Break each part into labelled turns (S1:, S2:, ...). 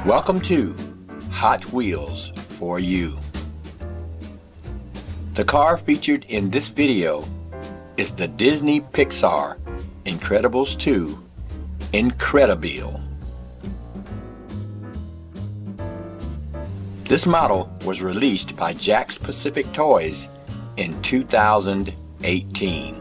S1: Welcome to Hot Wheels for You. The car featured in this video is the Disney Pixar Incredibles 2 INCREDIBILE. This model was released by Jakks Pacific Toys in 2018.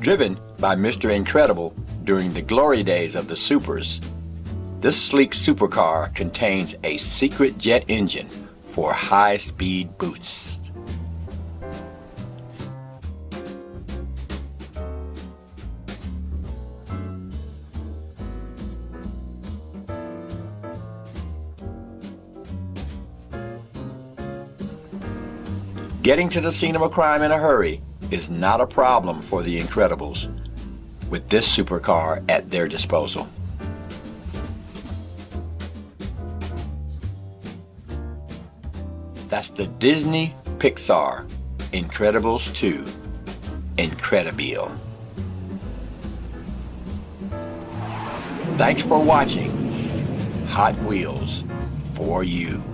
S1: Driven by Mr. Incredible during the glory days of the Supers, this sleek supercar contains a secret jet engine for high-speed boosts. Getting to the scene of a crime in a hurry is not a problem for the Incredibles with this supercar at their disposal. That's the Disney Pixar Incredibles 2 INCREDIBILE. Thanks for watching Hot Wheels for You.